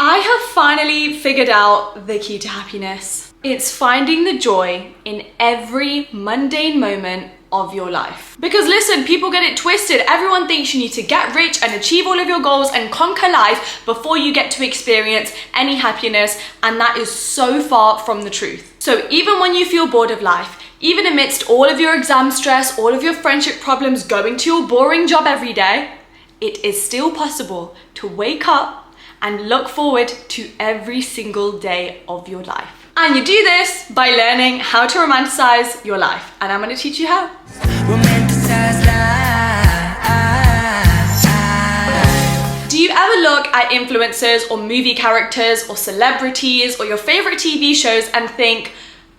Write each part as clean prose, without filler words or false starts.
I have finally figured out the key to happiness. It's finding the joy in every mundane moment of your life. Because listen, people get it twisted. Everyone thinks you need to get rich and achieve all of your goals and conquer life before you get to experience any happiness, and that is so far from the truth. So even when you feel bored of life, even amidst all of your exam stress, all of your friendship problems, going to your boring job every day, it is still possible to wake up and look forward to every single day of your life. And you do this by learning how to romanticize your life. And I'm gonna teach you how. Romanticize life. Do you ever look at influencers or movie characters or celebrities or your favorite TV shows and think,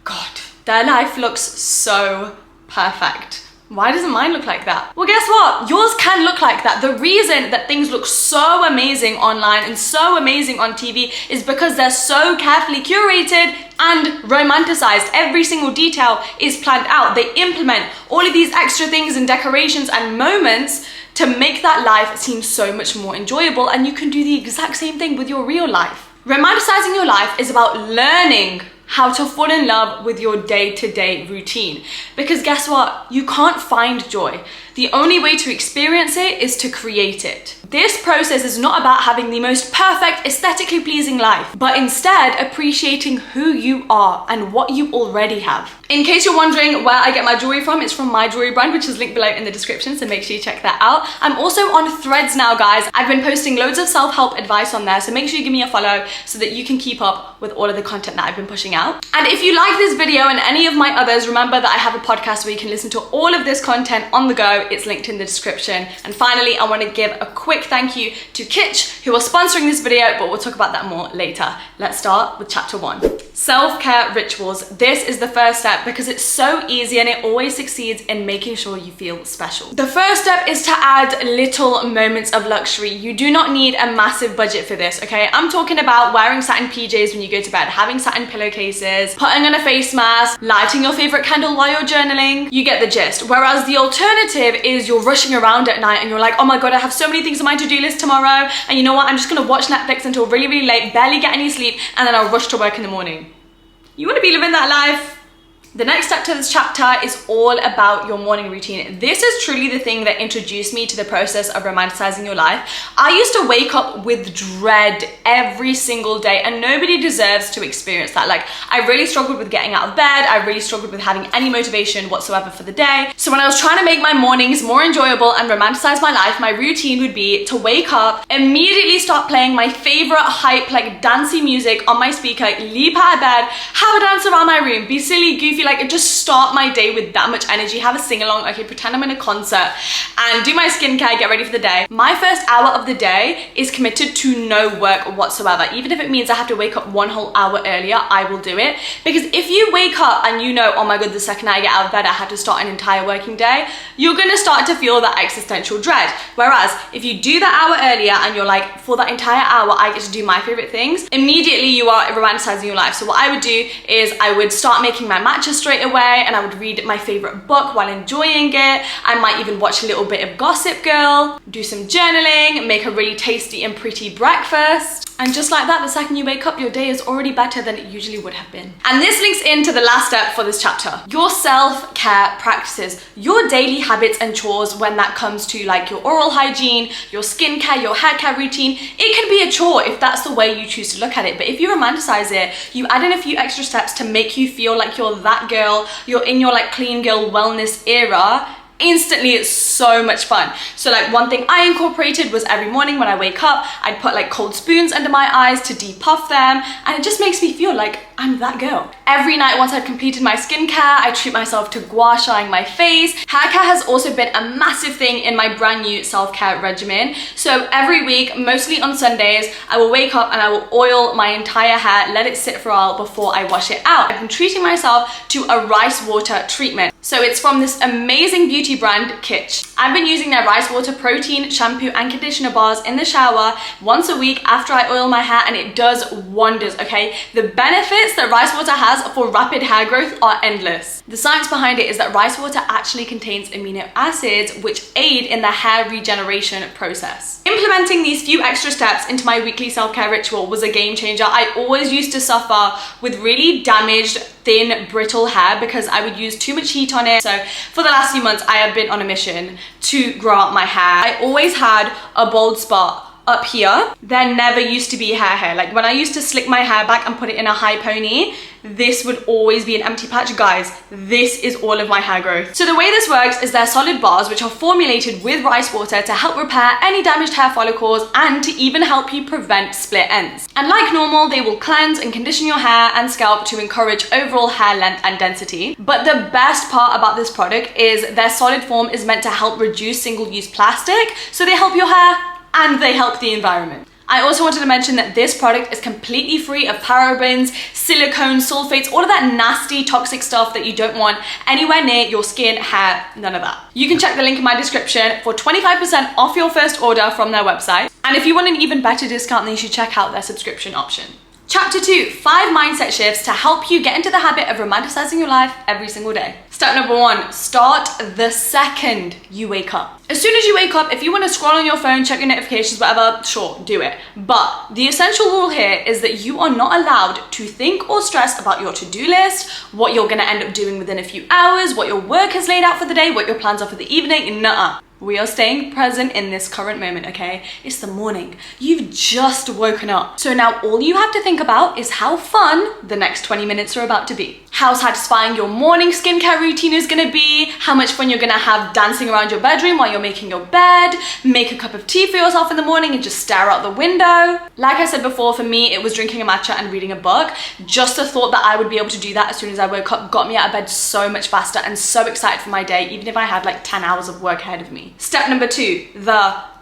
God, their life looks so perfect? Why doesn't mine look like that? Well, guess what? Yours can look like that. The reason that things look so amazing online and so amazing on TV is because they're so carefully curated and romanticized. Every single detail is planned out. They implement all of these extra things and decorations and moments to make that life seem so much more enjoyable, and you can do the exact same thing with your real life. Romanticizing your life is about learning how to fall in love with your day-to-day routine. Because guess what? You can't find joy. The only way to experience it is to create it. This process is not about having the most perfect, aesthetically pleasing life, but instead appreciating who you are and what you already have. In case you're wondering where I get my jewelry from, it's from my jewelry brand, which is linked below in the description, so make sure you check that out. I'm also on Threads now, guys. I've been posting loads of self-help advice on there, so make sure you give me a follow so that you can keep up with all of the content that I've been pushing out. And if you like this video and any of my others, remember that I have a podcast where you can listen to all of this content on the go. It's linked in the description. And finally, I want to give a quick thank you to Kitsch, who are sponsoring this video, but we'll talk about that more later. Let's start with chapter 1. Self-care rituals. This is the first step because it's so easy and it always succeeds in making sure you feel special. The first step is to add little moments of luxury. You do not need a massive budget for this, okay? I'm talking about wearing satin PJs when you go to bed, having satin pillowcases, putting on a face mask, lighting your favorite candle while you're journaling. You get the gist. Whereas the alternative is you're rushing around at night and you're like, oh my God, I have so many things on my to-do list tomorrow. And you know what? I'm just gonna watch Netflix until really, really late, barely get any sleep, and then I'll rush to work in the morning. You wanna be living that life? The next step to this chapter is all about your morning routine. This is truly the thing that introduced me to the process of romanticizing your life. I used to wake up with dread every single day, and nobody deserves to experience that. Like, I really struggled with getting out of bed. I really struggled with having any motivation whatsoever for the day. So when I was trying to make my mornings more enjoyable and romanticize my life, my routine would be to wake up, immediately start playing my favorite hype, like dancey music on my speaker, leap out of bed, have a dance around my room, be silly, goofy, like just start my day with that much energy, have a sing-along, okay, pretend I'm in a concert, and do my skincare, get ready for the day. My first hour of the day is committed to no work whatsoever. Even if it means I have to wake up 1 whole hour earlier, I will do it. Because if you wake up and you know, oh my God, the second I get out of bed, I have to start an entire working day, you're gonna start to feel that existential dread. Whereas if you do that hour earlier and you're like, for that entire hour, I get to do my favorite things, immediately you are romanticizing your life. So what I would do is I would start making my matcha straight away, and I would read my favorite book while enjoying it. I might even watch a little bit of Gossip Girl, do some journaling, make a really tasty and pretty breakfast. And just like that, the second you wake up, your day is already better than it usually would have been. And this links into the last step for this chapter. Your self-care practices, your daily habits and chores when that comes to like your oral hygiene, your skincare, your hair care routine. It can be a chore if that's the way you choose to look at it. But if you romanticize it, you add in a few extra steps to make you feel like you're that girl, you're in your like clean girl wellness era. Instantly, it's so much fun. So like one thing I incorporated was every morning when I wake up, I'd put like cold spoons under my eyes to depuff them, and it just makes me feel like I'm that girl. Every night once I've completed my skincare, I treat myself to gua shaing my face. Hair care has also been a massive thing in my brand new self-care regimen. So every week, mostly on Sundays, I will wake up and I will oil my entire hair, let it sit for a while before I wash it out. I've been treating myself to a rice water treatment. So it's from this amazing beauty brand, Kitsch. I've been using their rice water protein, shampoo and conditioner bars in the shower once a week after I oil my hair, and it does wonders, okay? The benefits benefits that rice water has for rapid hair growth are endless. The science behind it is that rice water actually contains amino acids which aid in the hair regeneration process. Implementing these few extra steps into my weekly self-care ritual was a game changer. I always used to suffer with really damaged, thin, brittle hair because I would use too much heat on it. So for the last few months, I have been on a mission to grow out my hair. I always had a bald spot up here. There never used to be hair. Like when I used to slick my hair back and put it in a high pony, this would always be an empty patch. Guys, this is all of my hair growth. So the way this works is they're solid bars which are formulated with rice water to help repair any damaged hair follicles and to even help you prevent split ends. And like normal, they will cleanse and condition your hair and scalp to encourage overall hair length and density. But the best part about this product is their solid form is meant to help reduce single-use plastic, so they help your hair and they help the environment. I also wanted to mention that this product is completely free of parabens, silicones, sulfates, all of that nasty toxic stuff that you don't want anywhere near your skin, hair, none of that. You can check the link in my description for 25% off your first order from their website. And if you want an even better discount, then you should check out their subscription option. Chapter 2, 5 mindset shifts to help you get into the habit of romanticizing your life every single day. Step number 1, start the second you wake up. As soon as you wake up, if you want to scroll on your phone, check your notifications, whatever, sure, do it. But the essential rule here is that you are not allowed to think or stress about your to-do list, what you're going to end up doing within a few hours, what your work has laid out for the day, what your plans are for the evening, nuh-uh. We are staying present in this current moment, okay? It's the morning. You've just woken up. So now all you have to think about is how fun the next 20 minutes are about to be. How satisfying your morning skincare routine is gonna be, how much fun you're gonna have dancing around your bedroom while you're making your bed, make a cup of tea for yourself in the morning and just stare out the window. Like I said before, for me, it was drinking a matcha and reading a book. Just the thought that I would be able to do that as soon as I woke up got me out of bed so much faster and so excited for my day, even if I had like 10 hours of work ahead of me. Step number 2, the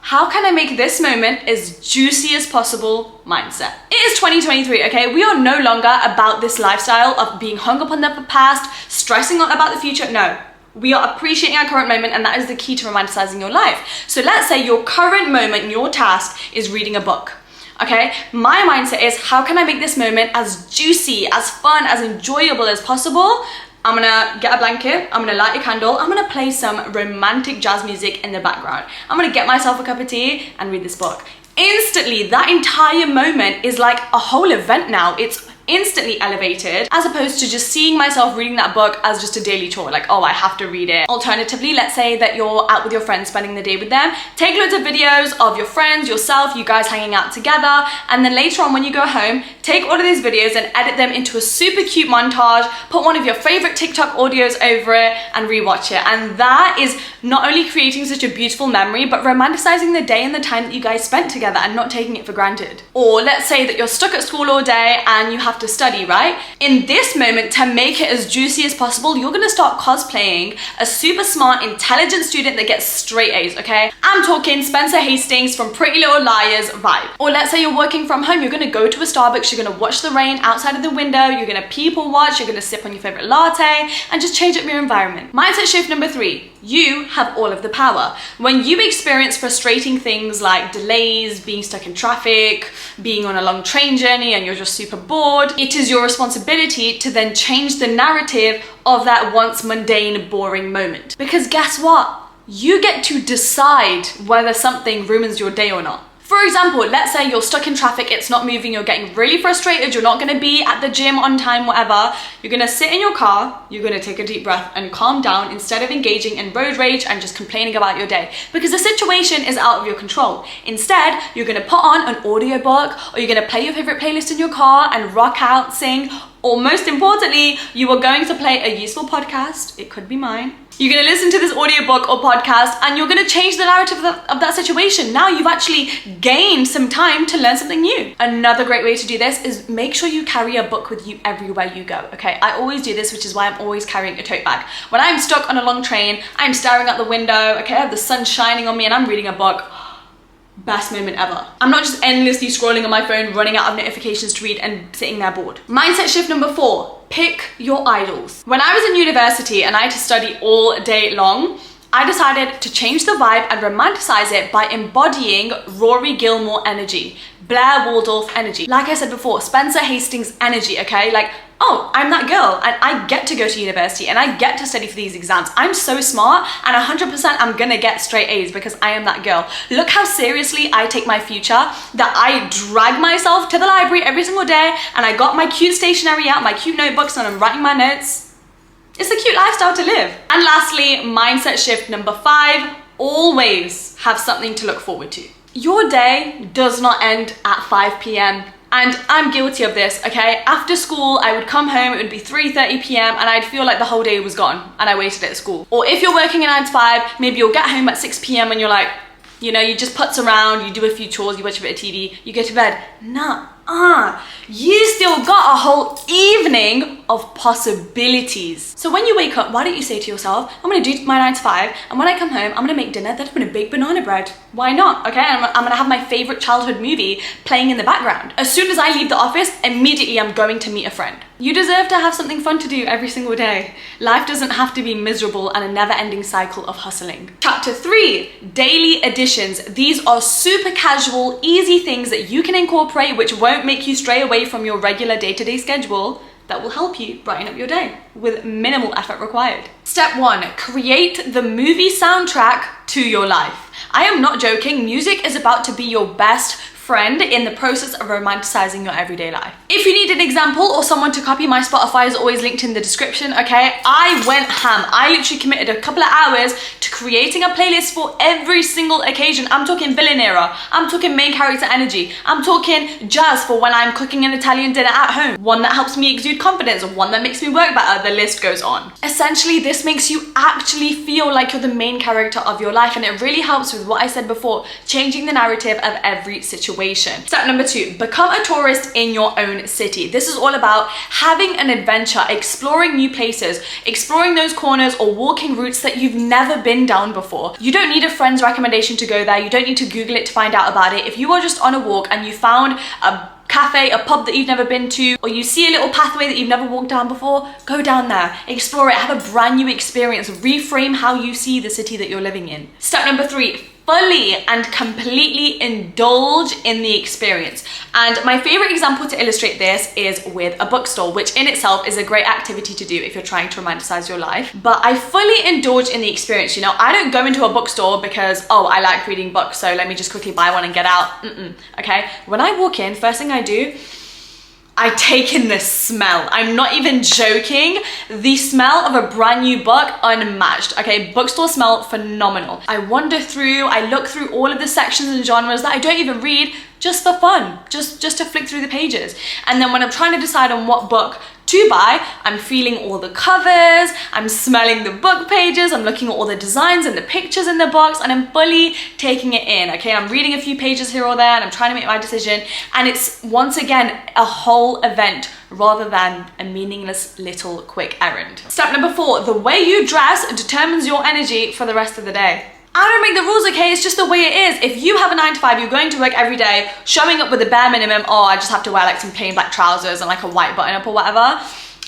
how can I make this moment as juicy as possible mindset. It is 2023, okay? We are no longer about this lifestyle of being hung up on the past, stressing about the future. No, we are appreciating our current moment, and that is the key to romanticizing your life. So let's say your current moment, your task is reading a book. Okay, my mindset is how can I make this moment as juicy, as fun, as enjoyable as possible? I'm gonna get a blanket, I'm gonna light a candle, I'm gonna play some romantic jazz music in the background. I'm gonna get myself a cup of tea and read this book. Instantly, that entire moment is like a whole event now. It's instantly elevated, as opposed to just seeing myself reading that book as just a daily chore, like, oh, I have to read it. Alternatively, let's say that you're out with your friends spending the day with them, take loads of videos of your friends, yourself, you guys hanging out together, and then later on when you go home, take all of these videos and edit them into a super cute montage, put one of your favorite TikTok audios over it and rewatch it. And that is not only creating such a beautiful memory, but romanticizing the day and the time that you guys spent together and not taking it for granted. Or let's say that you're stuck at school all day and you have to study, right? In this moment, to make it as juicy as possible, you're gonna start cosplaying a super smart, intelligent student that gets straight A's, okay? I'm talking Spencer Hastings from Pretty Little Liars vibe. Or let's say you're working from home, you're gonna go to a Starbucks, you're gonna watch the rain outside of the window, you're gonna people watch, you're gonna sip on your favorite latte, and just change up your environment. Mindset shift number 3, you have all of the power. When you experience frustrating things like delays, being stuck in traffic, being on a long train journey, and you're just super bored, it is your responsibility to then change the narrative of that once mundane, boring moment. Because guess what? You get to decide whether something ruins your day or not. For example, let's say you're stuck in traffic, it's not moving, you're getting really frustrated, you're not gonna be at the gym on time, whatever. You're gonna sit in your car, you're gonna take a deep breath and calm down instead of engaging in road rage and just complaining about your day, because the situation is out of your control. Instead, you're gonna put on an audiobook, or you're gonna play your favorite playlist in your car and rock out, sing, or most importantly, you are going to play a useful podcast. It could be mine. You're gonna listen to this audiobook or podcast and you're gonna change the narrative of that situation. Now you've actually gained some time to learn something new. Another great way to do this is make sure you carry a book with you everywhere you go, okay? I always do this, which is why I'm always carrying a tote bag. When I'm stuck on a long train, I'm staring out the window, okay, I have the sun shining on me and I'm reading a book. Best moment ever. I'm not just endlessly scrolling on my phone, running out of notifications to read and sitting there bored. Mindset shift number 4, pick your idols. When I was in university and I had to study all day long, I decided to change the vibe and romanticize it by embodying Rory Gilmore energy, Blair Waldorf energy. Like I said before, Spencer Hastings energy, okay? Like, oh, I'm that girl and I get to go to university and I get to study for these exams. I'm so smart and 100% I'm gonna get straight A's because I am that girl. Look how seriously I take my future, that I drag myself to the library every single day and I got my cute stationery out, my cute notebooks, and I'm writing my notes. It's a cute lifestyle to live. And lastly, mindset shift number 5, always have something to look forward to. Your day does not end at 5 p.m. And I'm guilty of this, okay? After school, I would come home, it would be 3:30 p.m. and I'd feel like the whole day was gone and I wasted it at school. Or if you're working a 9 to 5, maybe you'll get home at 6 p.m. and you're like, you know, you just putz around, you do a few chores, you watch a bit of TV, you go to bed. You still got a whole evening of possibilities. So when you wake up, why don't you say to yourself, I'm gonna do my 9 to 5, and when I come home, I'm gonna make dinner, then I'm gonna bake banana bread. Why not, okay? I'm gonna have my favorite childhood movie playing in the background. As soon as I leave the office, immediately I'm going to meet a friend. You deserve to have something fun to do every single day. Life doesn't have to be miserable and a never-ending cycle of hustling. Chapter 3, daily additions. These are super casual, easy things that you can incorporate which won't make you stray away from your regular day-to-day schedule, that will help you brighten up your day with minimal effort required. Step 1, create the movie soundtrack to your life. I am not joking, music is about to be your best friend in the process of romanticizing your everyday life. If you need an example or someone to copy, my Spotify is always linked in the description, okay? I went ham. I literally committed a couple of hours to creating a playlist for every single occasion. I'm talking villain era, I'm talking main character energy, I'm talking jazz for when I'm cooking an Italian dinner at home, one that helps me exude confidence, one that makes me work better, the list goes on. Essentially, this makes you actually feel like you're the main character of your life, and it really helps with what I said before, changing the narrative of every situation. Step number 2, become a tourist in your own city. This is all about having an adventure, exploring new places, exploring those corners or walking routes that you've never been down before. You don't need a friend's recommendation to go there. You don't need to Google it to find out about it. If you are just on a walk and you found a cafe, a pub that you've never been to, or you see a little pathway that you've never walked down before, go down there, explore it, have a brand new experience, reframe how you see the city that you're living in. Step number 3, fully and completely indulge in the experience. And my favorite example to illustrate this is with a bookstore, which in itself is a great activity to do if you're trying to romanticize your life. But I fully indulge in the experience. You know, I don't go into a bookstore because, oh, I like reading books, so let me just quickly buy one and get out. Okay? When I walk in, first thing I do, I take in the smell. I'm not even joking. The smell of a brand new book, unmatched. Okay, bookstore smell, phenomenal. I wander through, I look through all of the sections and genres that I don't even read, just for fun, just to flick through the pages. And then when I'm trying to decide on what book to buy, I'm feeling all the covers, I'm smelling the book pages, I'm looking at all the designs and the pictures in the box, and I'm fully taking it in, okay? I'm reading a few pages here or there and I'm trying to make my decision, and it's once again a whole event rather than a meaningless little quick errand. Step number 4, the way you dress determines your energy for the rest of the day. I don't make the rules, okay? It's just the way it is. If you have a 9 to 5, you're going to work every day, showing up with the bare minimum, oh, I just have to wear like some plain black trousers and like a white button up or whatever,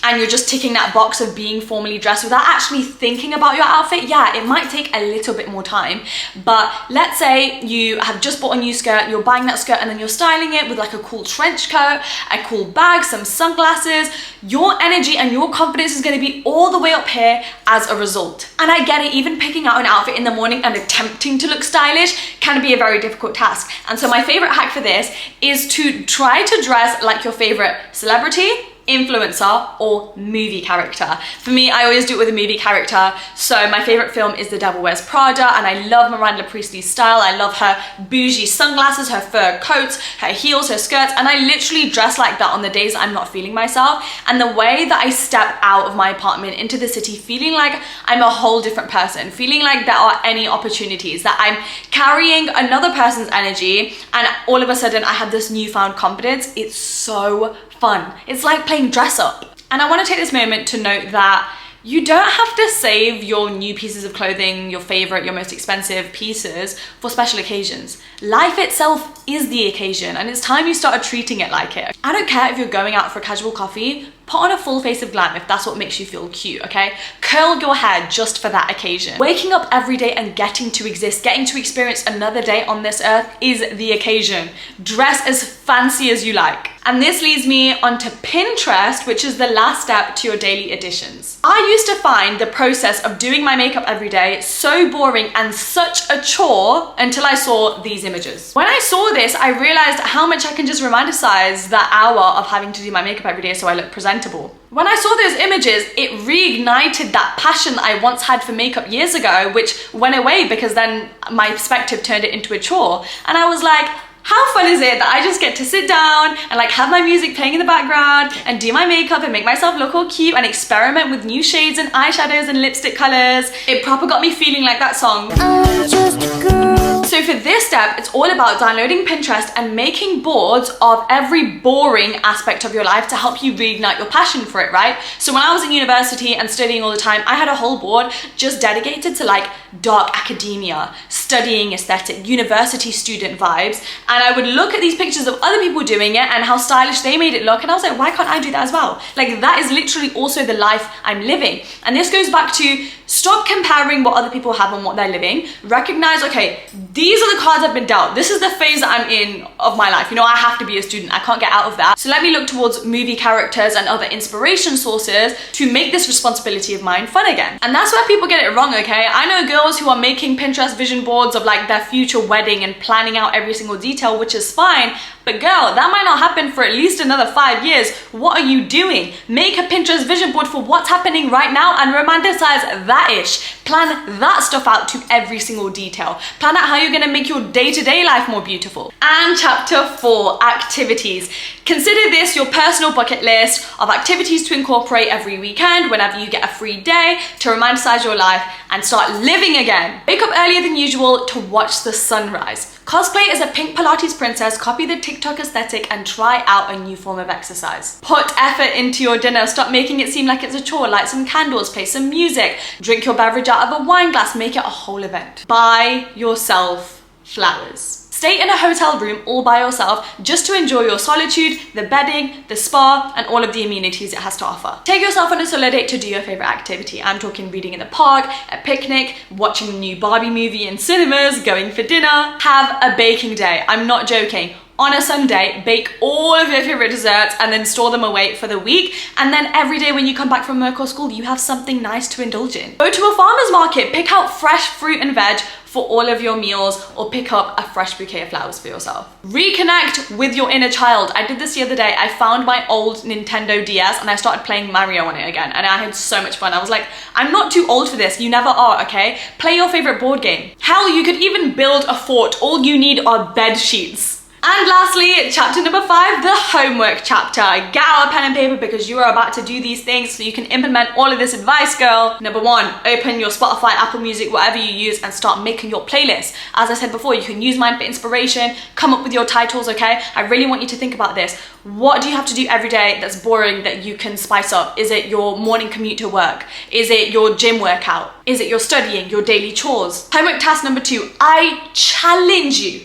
and you're just ticking that box of being formally dressed without actually thinking about your outfit, yeah, it might take a little bit more time. But let's say you have just bought a new skirt, you're buying that skirt and then you're styling it with like a cool trench coat, a cool bag, some sunglasses. Your energy and your confidence is going to be all the way up here as a result. And I get it, even picking out an outfit in the morning and attempting to look stylish can be a very difficult task. And so my favorite hack for this is to try to dress like your favorite celebrity, influencer, or movie character. For me, I always do it with a movie character. So my favorite film is The Devil Wears Prada, and I love Miranda Priestley's style. I love her bougie sunglasses, her fur coats, her heels, her skirts, and I literally dress like that on the days that I'm not feeling myself. And the way that I step out of my apartment into the city feeling like I'm a whole different person, feeling like there are any opportunities, that I'm carrying another person's energy, and all of a sudden I have this newfound confidence. It's so fun. It's like playing dress up. And I want to take this moment to note that you don't have to save your new pieces of clothing, your favorite, your most expensive pieces for special occasions. Life itself is the occasion, and it's time you started treating it like it. I don't care if you're going out for a casual coffee, Put on a full face of glam if that's what makes you feel cute, okay? Curl your hair just for that occasion. Waking up every day and getting to exist, getting to experience another day on this earth is the occasion. Dress as fancy as you like. And this leads me onto Pinterest, which is the last step to your daily additions. I used to find the process of doing my makeup every day so boring and such a chore until I saw these images. When I saw this, I realized how much I can just romanticize that hour of having to do my makeup every day so I look presentable. When I saw those images, it reignited that passion that I once had for makeup years ago, which went away because then my perspective turned it into a chore. And I was like, how fun is it that I just get to sit down and like have my music playing in the background and do my makeup and make myself look all cute and experiment with new shades and eyeshadows and lipstick colors. It proper got me feeling like that song. I'm just a girl. So for this step, it's all about downloading Pinterest and making boards of every boring aspect of your life to help you reignite your passion for it, right? So when I was in university and studying all the time, I had a whole board just dedicated to like dark academia, studying aesthetic, university student vibes. And I would look at these pictures of other people doing it and how stylish they made it look. And I was like, why can't I do that as well? Like that is literally also the life I'm living. And this goes back to stop comparing what other people have and what they're living. Recognize, okay, these are the cards I've been dealt. This is the phase that I'm in of my life. You know, I have to be a student. I can't get out of that. So let me look towards movie characters and other inspiration sources to make this responsibility of mine fun again. And that's where people get it wrong, okay? I know girls who are making Pinterest vision boards of like their future wedding and planning out every single detail, which is fine. But girl, that might not happen for at least another 5 years. What are you doing? Make a Pinterest vision board for what's happening right now and romanticize that-ish. Plan that stuff out to every single detail. Plan out how you're gonna make your day-to-day life more beautiful. And chapter 4, activities. Consider this your personal bucket list of activities to incorporate every weekend whenever you get a free day to romanticize your life and start living again. Wake up earlier than usual to watch the sunrise. Cosplay as a pink Pilates princess, copy the TikTok aesthetic and try out a new form of exercise. Put effort into your dinner, stop making it seem like it's a chore, light some candles, play some music, drink your beverage out of a wine glass, make it a whole event. Buy yourself flowers. Stay in a hotel room all by yourself just to enjoy your solitude, the bedding, the spa, and all of the amenities it has to offer. Take yourself on a solo date to do your favorite activity. I'm talking reading in the park, a picnic, watching the new Barbie movie in cinemas, going for dinner. Have a baking day. I'm not joking. On a Sunday, bake all of your favorite desserts and then store them away for the week. And then every day when you come back from work or school, you have something nice to indulge in. Go to a farmer's market, pick out fresh fruit and veg for all of your meals, or pick up a fresh bouquet of flowers for yourself. Reconnect with your inner child. I did this the other day. I found my old Nintendo DS and I started playing Mario on it again. And I had so much fun. I was like, I'm not too old for this. You never are, okay? Play your favorite board game. Hell, you could even build a fort. All you need are bed sheets. And lastly, chapter number 5, the homework chapter. Get out a pen and paper because you are about to do these things so you can implement all of this advice, girl. Number 1, open your Spotify, Apple Music, whatever you use, and start making your playlist. As I said before, you can use mine for inspiration, come up with your titles, okay? I really want you to think about this. What do you have to do every day that's boring that you can spice up? Is it your morning commute to work? Is it your gym workout? Is it your studying, your daily chores? Homework task number 2, I challenge you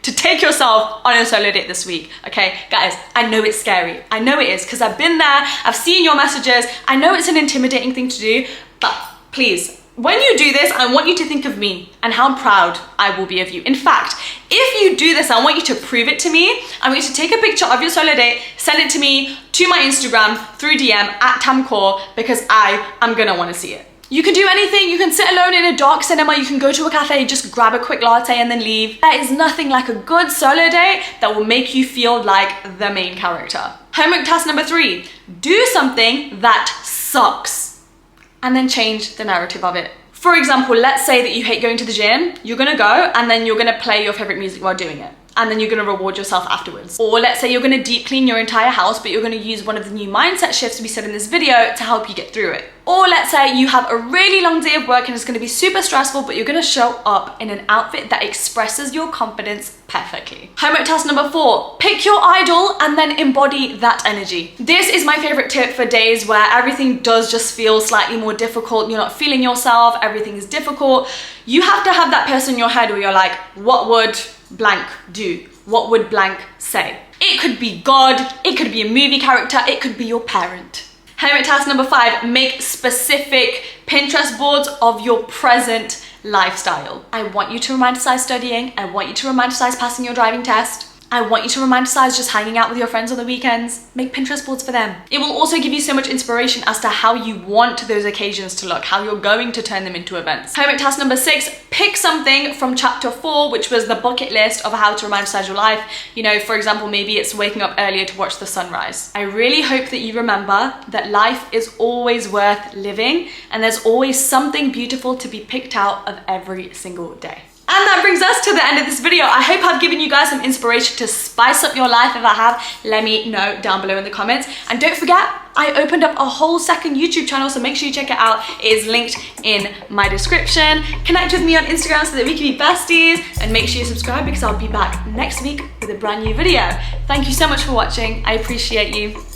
to take yourself on a solo date this week, okay? Guys, I know it's scary. I know it is, because I've been there, I've seen your messages, I know it's an intimidating thing to do, but please, when you do this, I want you to think of me and how proud I will be of you. In fact, if you do this, I want you to prove it to me. I want you to take a picture of your solo date, send it to me, to my Instagram, through DM, at tamkaur, because I am gonna wanna see it. You can do anything. You can sit alone in a dark cinema, you can go to a cafe, just grab a quick latte and then leave. There is nothing like a good solo date that will make you feel like the main character. Homework task number 3, do something that sucks and then change the narrative of it. For example, let's say that you hate going to the gym, you're gonna go and then you're gonna play your favorite music while doing it. And then you're gonna reward yourself afterwards. Or let's say you're gonna deep clean your entire house, but you're gonna use one of the new mindset shifts we said in this video to help you get through it. Or let's say you have a really long day of work and it's gonna be super stressful, but you're gonna show up in an outfit that expresses your confidence perfectly. Homework task number 4, pick your idol and then embody that energy. This is my favorite tip for days where everything does just feel slightly more difficult, you're not feeling yourself, everything is difficult. You have to have that person in your head where you're like, what would blank do? what would blank say? It could be God, it could be a movie character, it could be your parent. Homework task number 5, make specific Pinterest boards of your present lifestyle. I want you to romanticize studying. I want you to romanticize passing your driving test. I want you to romanticize just hanging out with your friends on the weekends. Make Pinterest boards for them. It will also give you so much inspiration as to how you want those occasions to look, how you're going to turn them into events. Homework task number 6, pick something from chapter 4, which was the bucket list of how to romanticize your life. You know, for example, maybe it's waking up earlier to watch the sunrise. I really hope that you remember that life is always worth living and there's always something beautiful to be picked out of every single day. And that brings us to the end of this video. I hope I've given you guys some inspiration to spice up your life. If I have, let me know down below in the comments. And don't forget, I opened up a whole second YouTube channel, so make sure you check it out. It is linked in my description. Connect with me on Instagram so that we can be besties. And make sure you subscribe because I'll be back next week with a brand new video. Thank you so much for watching. I appreciate you.